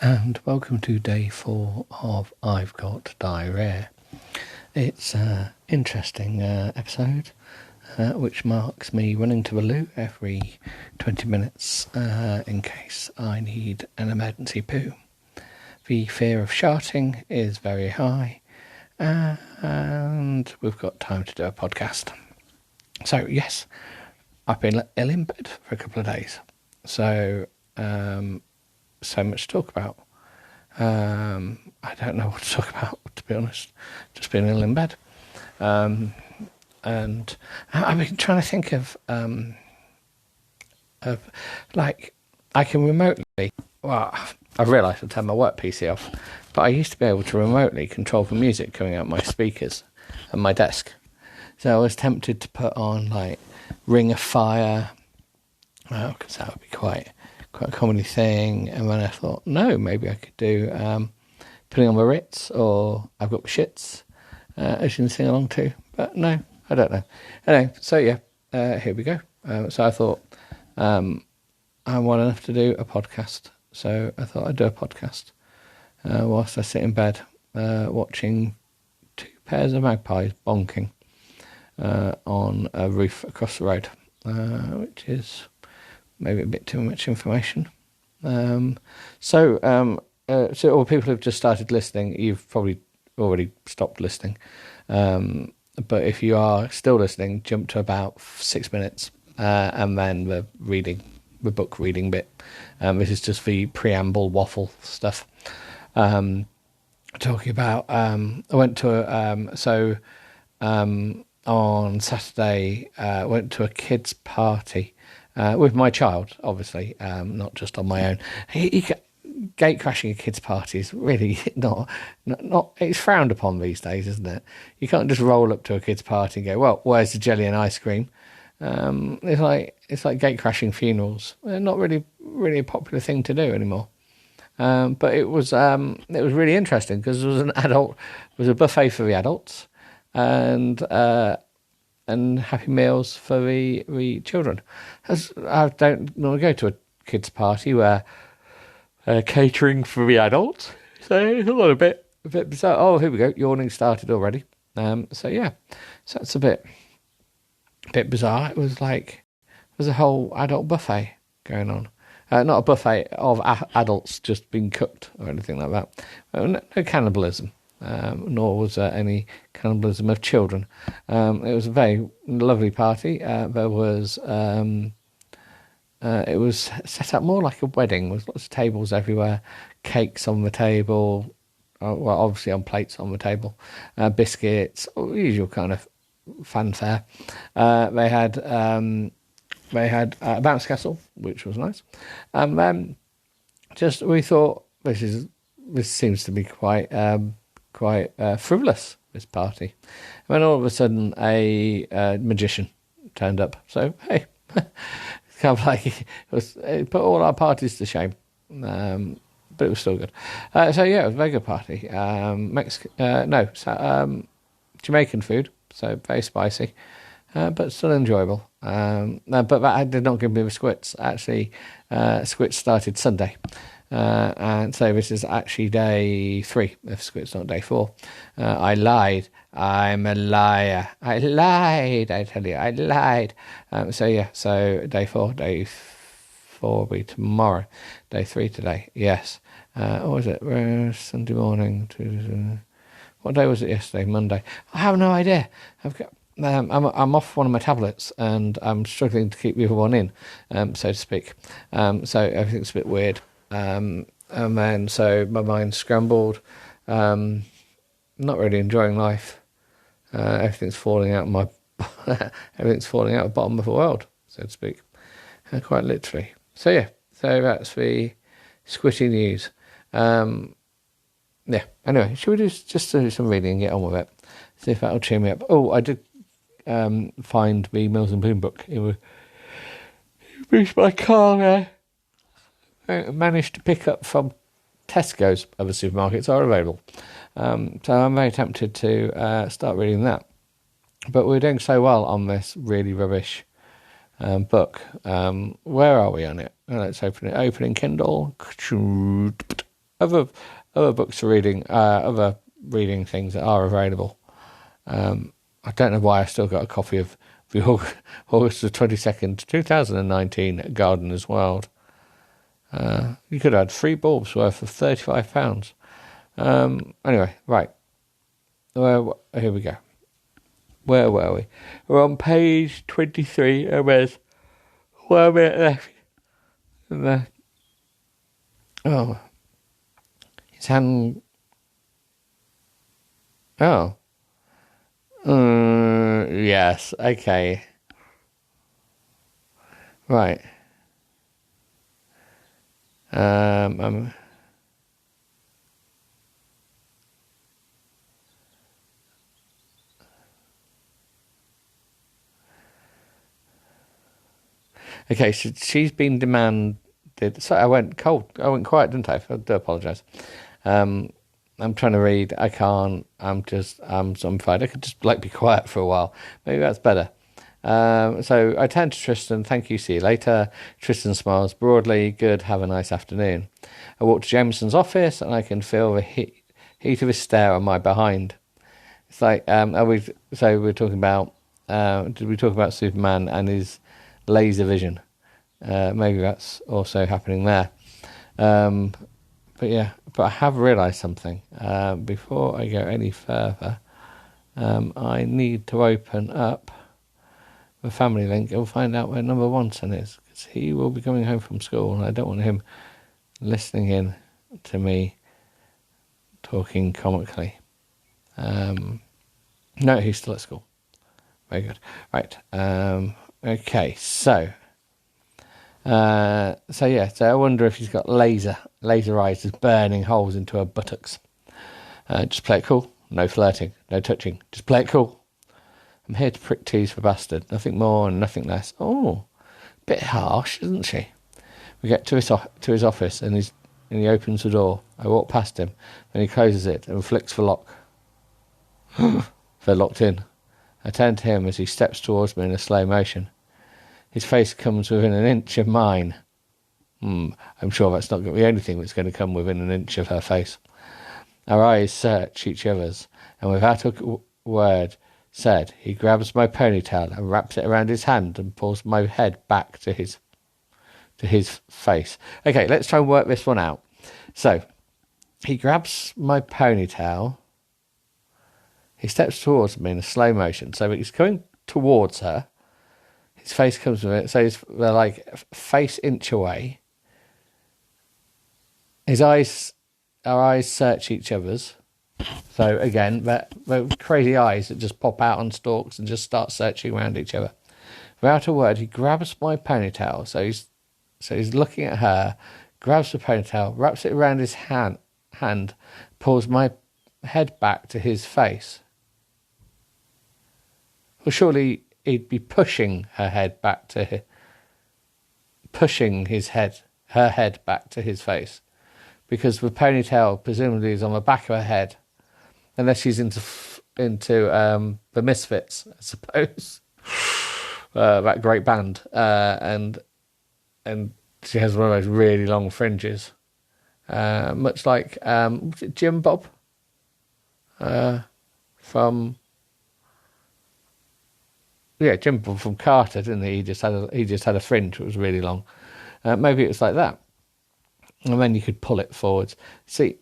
and welcome to day 4 of I've Got Diarrhea. It's an interesting episode, which marks me running to the loo every 20 minutes in case I need an emergency poo. The fear of sharting is very high, and we've got time to do a podcast. So yes, I've been ill in bed for a couple of days, so much to talk about. I don't know what to talk about, to be honest. Just been ill in bed. And I've been trying to think of like, I can remotely, I've realised I've turned my work PC off, but I used to be able to remotely control the music coming out my speakers at my desk. So I was tempted to put on, like, Ring of Fire, because that would be quite a comedy thing. And then I thought, no, maybe I could do Putting on the Ritz or I've Got the Shits, as you can sing along to. But no, I don't know. Anyway, so yeah, here we go. So I thought I'm well enough to do a podcast. So I thought I'd do a podcast whilst I sit in bed watching two pairs of magpies bonking on a roof across the road, which is maybe a bit too much information. So all people who've just started listening, you've probably already stopped listening. But if you are still listening, jump to about 6 minutes, and then the book reading bit. This is just the preamble waffle stuff. Talking about, I went to on Saturday, went to a kids' party with my child, obviously, not just on my own. Gate crashing a kids' party is really not. It's frowned upon these days, isn't it? You can't just roll up to a kids' party and go, "Well, where's the jelly and ice cream?" It's like gate crashing funerals. They're not really a popular thing to do anymore. But it was really interesting because there was a buffet for the adults, and Happy Meals for the children. I don't normally go to a kids' party where catering for the adults, so it's a little bit bizarre. Oh, here we go. Yawning started already. So yeah, so that's a bit bizarre. It was a whole adult buffet going on. Not a buffet of adults just being cooked or anything like that. No cannibalism. Nor was there any cannibalism of children. It was a very lovely party. There was it was set up more like a wedding, with lots of tables everywhere, cakes on the table, well, obviously on plates on the table, biscuits, usual kind of fanfare. They had a bounce castle, which was nice. And then we thought this seems to be quite frivolous, this party. And then all of a sudden a magician turned up. So hey, it's kind of like it put all our parties to shame. But it was still good. So yeah, it was a very good party. Jamaican food, so very spicy, but still enjoyable. But that did not give me the squits. Actually, squits started Sunday. And so this is actually day 3 of squits, not day 4. I lied. I'm a liar. I lied. I tell you, I lied. So day 4 will be tomorrow. Day 3 today. Yes. What was it? Sunday morning. What day was it yesterday? Monday. I have no idea. I'm off one of my tablets and I'm struggling to keep the other one in, so to speak. So everything's a bit weird. And then so my mind's scrambled. Not really enjoying life. Everything's falling out of everything's falling out of the bottom of the world, so to speak, quite literally. So yeah, so that's the squitty news. Yeah. Anyway, should we just do some reading and get on with it? See if that'll cheer me up. Oh, I did find the Mills and Boon book. It was my car there. I managed to pick up from Tesco's. Other supermarkets are available. So I'm very tempted to start reading that. But we're doing so well on this really rubbish book. Where are we on it? Let's open it. Opening Kindle. other other books for reading, other reading things that are available. I don't know why I still got a copy of the August the 22nd, 2019 Gardener's World. You could have had 3 bulbs worth of £35. Anyway, right. Here we go. Where were we? We're on page 23, and there's 1 minute left. And his hand. Oh. Yes, okay. Right. Okay, so she's been demanded. Sorry, I went cold. I went quiet, didn't I? I do apologise. I'm trying to read. I can't. I'm zombified. I could just be quiet for a while. Maybe that's better. So I turn to Tristan. Thank you. See you later. Tristan smiles broadly. Good. Have a nice afternoon. I walk to Jameson's office and I can feel the heat of his stare on my behind. It's like, we're talking about, did we talk about Superman and his laser vision? Maybe that's also happening there. But I have realised something. Before I go any further, I need to open up the family link and find out where number 1 son is, because he will be coming home from school and I don't want him listening in to me talking comically. No, he's still at school. Very good. Right. Okay, so I wonder if he's got laser eyes just burning holes into her buttocks. Just play it cool. No flirting, no touching. Just play it cool. I'm here to prick tease the bastard. Nothing more and nothing less. Oh, bit harsh, isn't she? We get to his office and he opens the door. I walk past him, then he closes it and flicks the lock. They're locked in. I turn to him as he steps towards me in a slow motion. His face comes within an inch of mine. I'm sure that's not going to be anything that's going to come within an inch of her face. Our eyes search each other's, and without a word said, he grabs my ponytail and wraps it around his hand and pulls my head back to his face. Okay, let's try and work this one out. So, he grabs my ponytail. He steps towards me in a slow motion. So he's coming towards her. His face comes with it. So they're like face inch away. Our eyes search each other's. So again, they're crazy eyes that just pop out on stalks and just start searching around each other. Without a word, he grabs my ponytail. So he's looking at her, grabs the ponytail, wraps it around his hand, pulls my head back to his face. Well, surely he'd be pushing her head back to her head back to his face, because the ponytail presumably is on the back of her head, unless she's into the Misfits, I suppose. That great band, and she has one of those really long fringes, much like was it Jim Bob from. Yeah, Jim Bob from Carter, didn't he? He just had a fringe that was really long. Maybe it was like that, and then you could pull it forwards. See,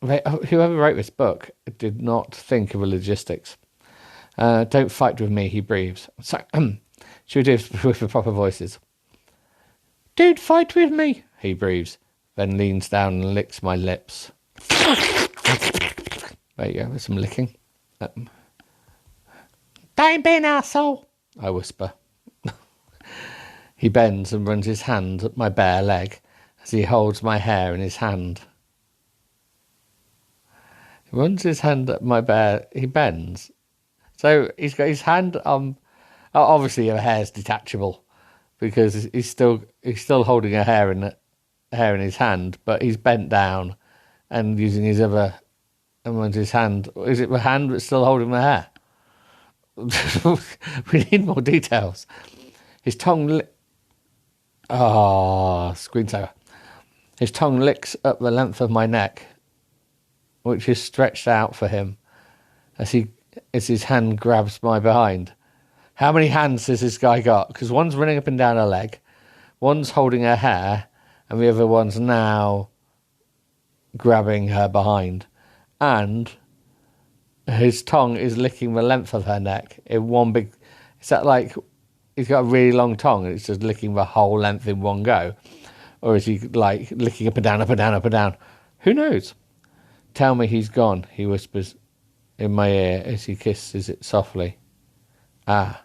whoever wrote this book did not think of the logistics. Don't fight with me, he breathes. So, should we do it with the proper voices? Don't fight with me, he breathes, then leans down and licks my lips. There you go, there's some licking. Don't be an arsehole, I whisper. He bends and runs his hand up my bare leg as he holds my hair in his hand. He runs his hand up my bare... He bends. So he's got his hand on... Obviously her hair's detachable because he's still holding her hair in his hand, but he's bent down and using his other... And runs his hand... Is it the hand that's still holding the hair? We need more details. His tongue... screensaver. His tongue licks up the length of my neck, which is stretched out for him as his hand grabs my behind. How many hands has this guy got? Because one's running up and down her leg, one's holding her hair, and the other one's now grabbing her behind. And his tongue is licking the length of her neck in one big... Is that like... He's got a really long tongue and it's just licking the whole length in one go? Or is he like licking up and down, up and down, up and down? Who knows? Tell me he's gone, he whispers in my ear as he kisses it softly. Ah.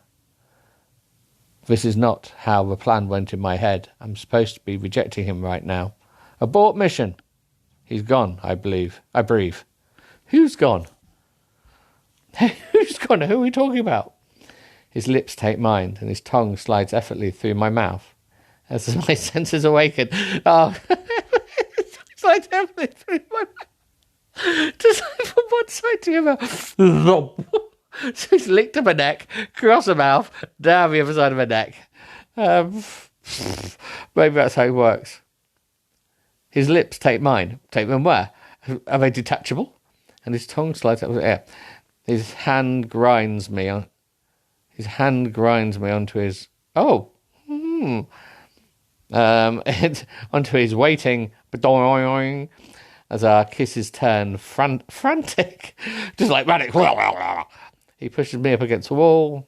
This is not how the plan went in my head. I'm supposed to be rejecting him right now. Abort mission. He's gone, I believe. I breathe. Who's gone? Who's gone? Who are we talking about? His lips take mine, and his tongue slides effortlessly through my mouth. As my senses awaken, slides effortlessly through my mouth. Just like from one side to the other. So he's licked up her neck, across her mouth, down the other side of her neck. Maybe that's how it works. His lips take mine. Take them where? Are they detachable? And his tongue slides up the air. His hand grinds me on. His hand grinds me onto his... onto his waiting... as our kisses turn frantic. Just like manic. He pushes me up against the wall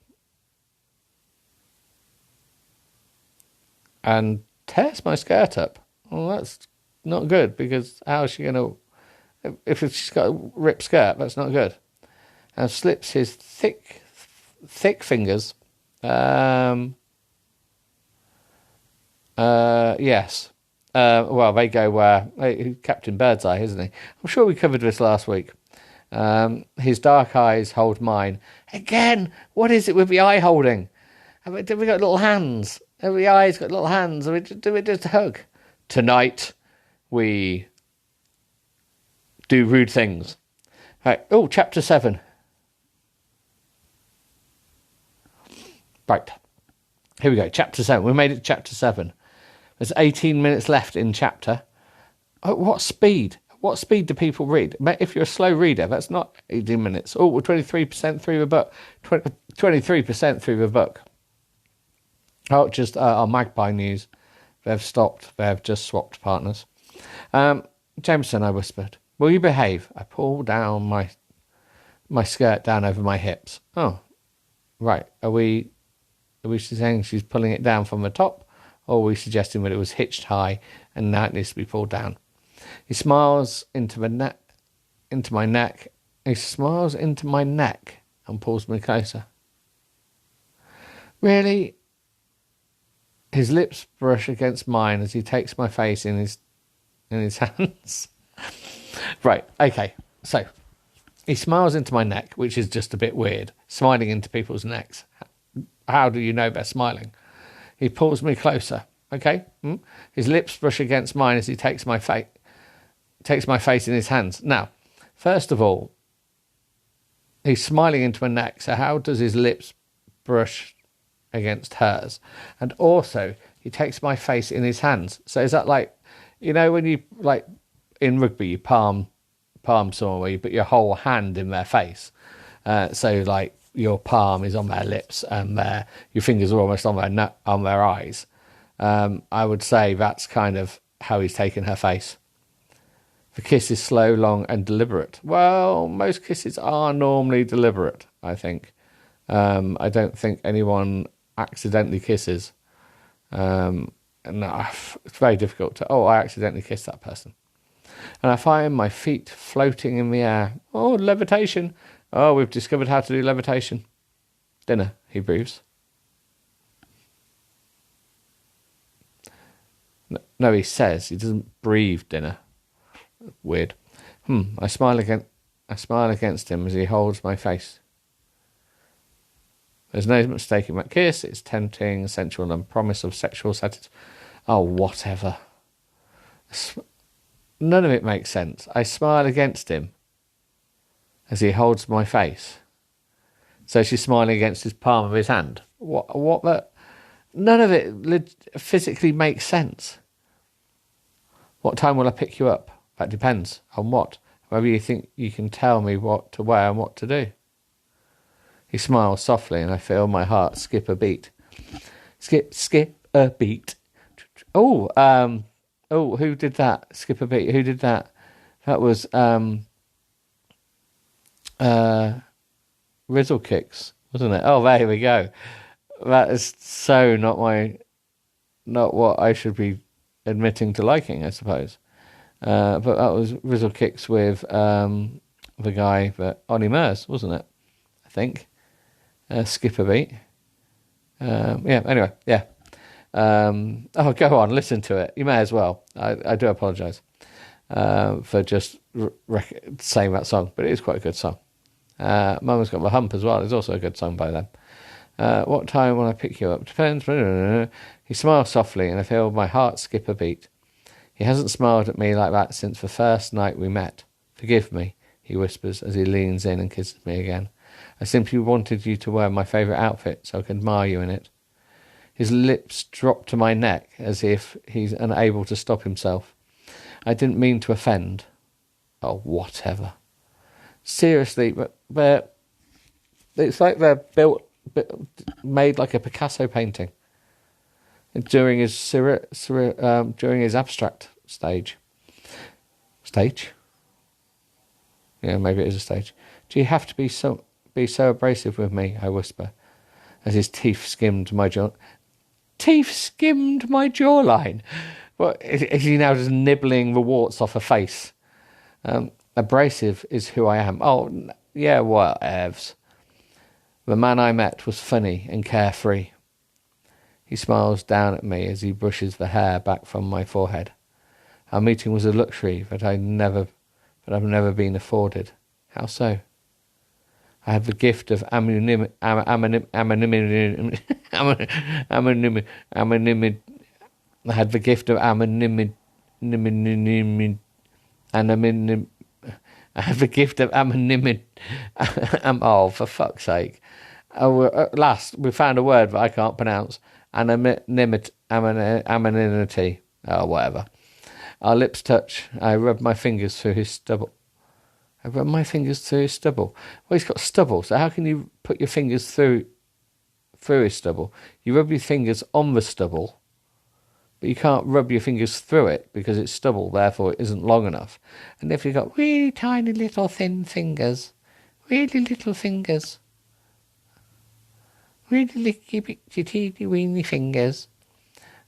and tears my skirt up. Well, that's not good, because how is she going to... If she's got a ripped skirt, that's not good. And slips his thick fingers. Yes. Well, they go where... Captain Birdseye, isn't he? I'm sure we covered this last week. His dark eyes hold mine. Again, what is it with the eye holding? Have we got little hands? Have the eyes got little hands? Do we just hug? Tonight, we do rude things. Right. Oh, chapter 7. Right. Here we go. Chapter 7. We made it to chapter 7. There's 18 minutes left in chapter. Oh, what speed? What speed do people read? If you're a slow reader, that's not 18 minutes. Oh, we're 23% through the book. 23% through the book. Oh, just our Magpie news. They've stopped. They've just swapped partners. Jameson, I whispered, will you behave? I pulled down my skirt down over my hips. Oh, right. Are we saying she's pulling it down from the top? Or are we suggesting that it was hitched high and now it needs to be pulled down? He smiles into my neck. He smiles into my neck and pulls me closer. Really? His lips brush against mine as he takes my face in his hands. Right, okay. So, he smiles into my neck, which is just a bit weird. Smiling into people's necks. How do you know they're smiling? He pulls me closer. Okay? His lips brush against mine as he takes my face in his hands. Now, first of all, he's smiling into my neck, so how does his lips brush against hers? And also, he takes my face in his hands. So is that like, you know, when you, like, in rugby, you palm someone where you put your whole hand in their face. So, like, your palm is on their lips and your fingers are almost on their eyes. I would say that's kind of how he's taken her face. The kiss is slow, long, and deliberate. Well, most kisses are normally deliberate, I think. I don't think anyone accidentally kisses. And it's very difficult to, I accidentally kissed that person. And I find my feet floating in the air. Oh, levitation. Oh, we've discovered how to do levitation. Dinner, he breathes. No, he says. He doesn't breathe dinner. Weird. I smile against him as he holds my face. There's no mistaking that kiss. It's tempting, sensual, and promise of sexual satisfaction. Oh, whatever. None of it makes sense. I smile against him as he holds my face. So she's smiling against his palm of his hand. What that? None of it physically makes sense. What time will I pick you up? That depends on what. Maybe you think you can tell me what to wear and what to do. He smiles softly and I feel my heart skip a beat. Skip a beat. Oh, who did that? Skip a beat. Who did that? That was Rizzle Kicks, wasn't it? Oh, there we go. That is so not what I should be admitting to liking, I suppose. But that was Rizzle Kicks with the guy that Ollie Murs, wasn't it? I think. Skip a beat. Anyway, yeah. Go on, listen to it. You may as well. I do apologise for just saying that song, but it is quite a good song. Mama's Got the Hump as well. It's also a good song by them. What time will I pick you up? Depends. He smiles softly and I feel my heart skip a beat. He hasn't smiled at me like that since the first night we met. Forgive me, he whispers as he leans in and kisses me again. I simply wanted you to wear my favourite outfit so I could admire you in it. His lips drop to my neck as if he's unable to stop himself. I didn't mean to offend. Oh, whatever. Seriously, but it's like they're made like a Picasso painting during his during his abstract stage. Stage? Yeah, maybe it is a stage. Do you have to be so abrasive with me? I whisper, as his teeth skimmed my jawline. What is he now just nibbling the warts off her face? Abrasive is who I am. Oh, yeah, whatevs. The man I met was funny and carefree. He smiles down at me as he brushes the hair back from my forehead. Our meeting was a luxury that I've never been afforded. How so? I had the gift of anonymity. I had the gift of anonymity. Oh, for fuck's sake. At last, we found a word that I can't pronounce. Anonymity. Oh, whatever. Our lips touch. I rub my fingers through his stubble. Well, he's got stubble, so how can you put your fingers through his stubble? You rub your fingers on the stubble, but you can't rub your fingers through it because it's stubble, therefore it isn't long enough. And if you've got really tiny little thin fingers, really little fingers, really teeny weeny fingers.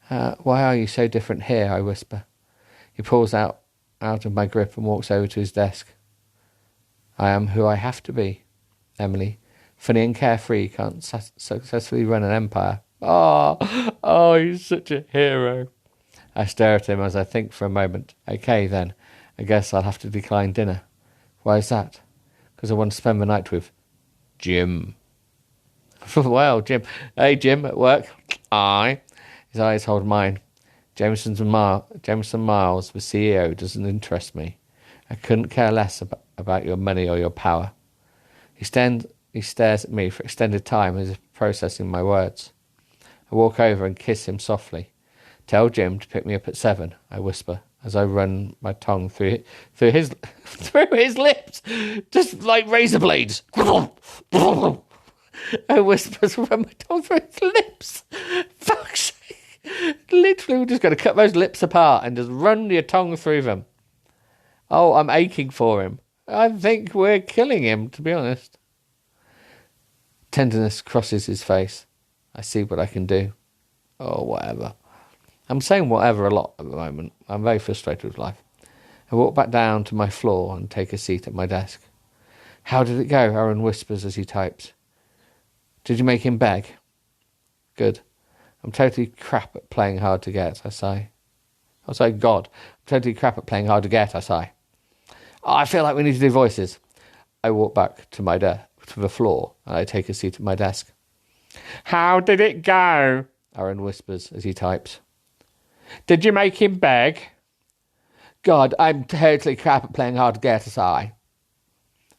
Why are you so different here? I whisper. He pulls out of my grip and walks over to his desk. I am who I have to be, Emily. Funny and carefree, can't successfully run an empire. Oh, he's such a hero. I stare at him as I think for a moment. Okay, then. I guess I'll have to decline dinner. Why is that? Because I want to spend the night with Jim. Well, Jim. Hey, Jim, at work. Aye. His eyes hold mine. Jameson Miles, the CEO, doesn't interest me. I couldn't care less about your money or your power. He stares at me for extended time as if processing my words. I walk over and kiss him softly. Tell Jim to pick me up at 7, I whisper, as I run my tongue through his lips, just like razor blades. I whisper, run my tongue through his lips. Fuck's sake. Literally, we're just going to cut those lips apart and just run your tongue through them. Oh, I'm aching for him. I think we're killing him, to be honest. Tenderness crosses his face. I see what I can do. Oh, whatever. I'm saying whatever a lot at the moment. I'm very frustrated with life. I walk back down to my floor and take a seat at my desk. How did it go? Aaron whispers as he types. Did you make him beg? Good. I'm totally crap at playing hard to get, I sigh. Oh, sorry, God. I'm totally crap at playing hard to get, I sigh. Oh, I feel like we need to do voices. I walk back to the floor and I take a seat at my desk. How did it go? Aaron whispers as he types. Did you make him beg? God, I'm totally crap at playing hard to get, I sigh.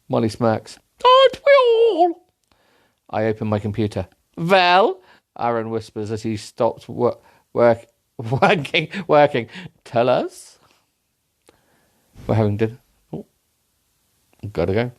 Molly smirks. Aren't we all? I open my computer. Well, Aaron whispers as he stops working. Tell us. We're having dinner. Oh, gotta go.